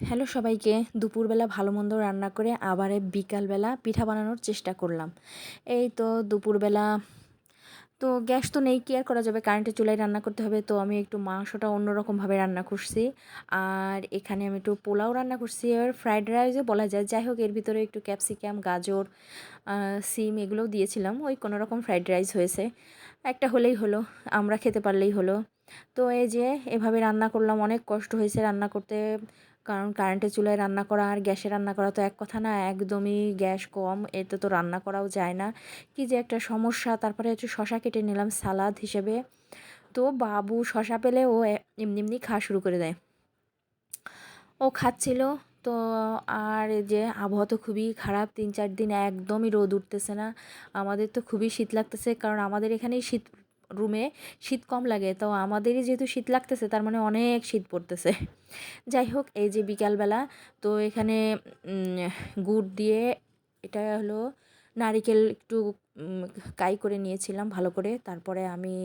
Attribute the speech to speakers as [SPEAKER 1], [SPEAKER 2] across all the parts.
[SPEAKER 1] Hello সবাইকে। দুপুরবেলা ভালো মন্দ রান্না করে আবার বিকালবেলা পিঠা বানানোর চেষ্টা করলাম। এই তো দুপুরবেলা তো গ্যাস তো নেই, কি আর করা যাবে, কারেন্টের চুলায় রান্না করতে হবে। তো আমি একটু মাংসটা অন্যরকমভাবে রান্না করছি। আর এখানে আমি একটু পোলাও রান্না করছি, আর ফ্রাইড রাইসও বলা যায়। যাই হোক, এর ভিতরে একটু ক্যাপসিকাম, গাজর, সিম এগুলোও দিয়েছিলাম। ওই কোনো রকম ফ্রাইড রাইস হয়েছে। একটা হলেই হলো, আমরা খেতে পারলেই হলো। তো এই যে এভাবে রান্না করলাম, অনেক কষ্ট হয়েছে রান্না করতে। কারণ কারেন্টের চুলায় রান্না করা আর গ্যাসে রান্না করা তো এক কথা না, একদমই গ্যাস কম, এতে তো রান্না করাও যায় না। কি যে একটা সমস্যা। তারপরে হচ্ছে শশা কেটে নিলাম সালাদ হিসেবে। তো বাবু শশা পেলে ও এমনি এমনি খাওয়া শুরু করে দেয়। ও খাচ্ছিল। তো আর এই যে আবহাওয়া তো খুবই খারাপ, ৩-৪ দিন একদমই রোদ উঠতেছে না। আমাদের তো খুবই শীত লাগতেছে, কারণ আমাদের এখানেই শীত, রুমে শীত কম লাগে। তো আমাদেরই যেহেতু শীত লাগতেছে, তার মানে অনেক শীত পড়তেছে। যাই হোক, এই যে বিকালবেলা তো এখানে গুড় দিয়ে, এটা হলো নারিকেল একটু কাই করে নিয়েছিলাম ভালো করে। তারপরে আমি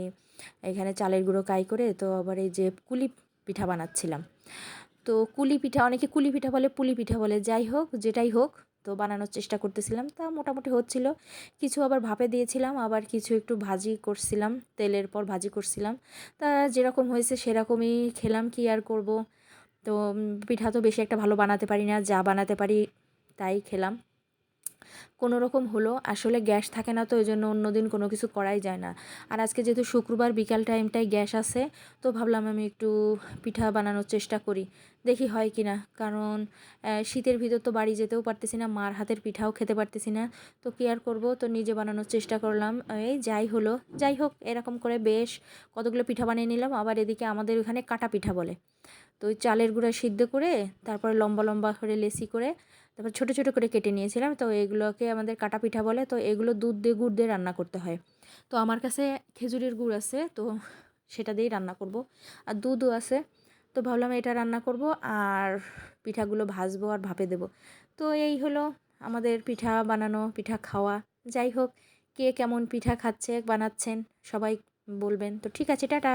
[SPEAKER 1] এখানে চালের গুঁড়ো কাই করে, তো আবার এই যে কুলি পিঠা বানাচ্ছিলাম। তো কুলি পিঠা, অনেকে কুলি পিঠা বলে, পুলি পিঠা বলে, যাই হোক যেটাই হোক, তো বানানোর চেষ্টা করতেছিলাম। তা মোটামুটি হচ্ছিল। কিছু আবার ভাপে দিয়েছিলাম, আবার কিছু একটু ভাজি করছিলাম, তেলের পর ভাজি করছিলাম। তা যেরকম হয়েছে সেরকমই খেলাম, কি আর করব। তো পিঠা তো বেশি একটা ভালো বানাতে পারি না, যা বানাতে পারি তাই খেলাম। কোনো রকম হলো, আসলে গ্যাস থাকে না, তো এই জন্য অন্যদিন কোনো কিছু করাই যায় না। আর আজকে যেহেতু শুক্রবার বিকাল টাইমটায় গ্যাস আছে, তো ভাবলাম আমি একটু পিঠা বানানোর চেষ্টা করি, দেখি হয় কি না। কারণ শীতের ভিতর তো বাড়ি যেতেও পারতেছি না, মার হাতের পিঠাও খেতে পারতেছি না। তো কী আর করবো, তো নিজে বানানোর চেষ্টা করলাম। এই যাই হলো, যাই হোক, এরকম করে বেশ কতগুলো পিঠা বানিয়ে নিলাম। আবার এদিকে আমাদের ওখানে কাটা পিঠা বলে। তো ওই চালের গুঁড়া সিদ্ধ করে, তারপরে লম্বা লম্বা করে লেচি করে, তারপর ছোট ছোট করে কেটে নিয়েছিলাম। তো এগুলোকে আমাদের কাটা পিঠা বলে। তো এগুলো দুধ দিয়ে, গুড় দিয়ে রান্না করতে হয়। তো আমার কাছে খেজুরের গুড় আছে, তো সেটা দিয়েই রান্না করব। আর দুধও আছে, তো ভাবলাম এটা রান্না করব, আর পিঠাগুলো ভাজবো আর ভাপে দেব। তো এই হলো আমাদের পিঠা বানানো, পিঠা খাওয়া। যাই হোক, কে কেমন পিঠা খাচ্ছে, বানাচ্ছেন, সবাই বলবেন। তো ঠিক আছে, টাটা।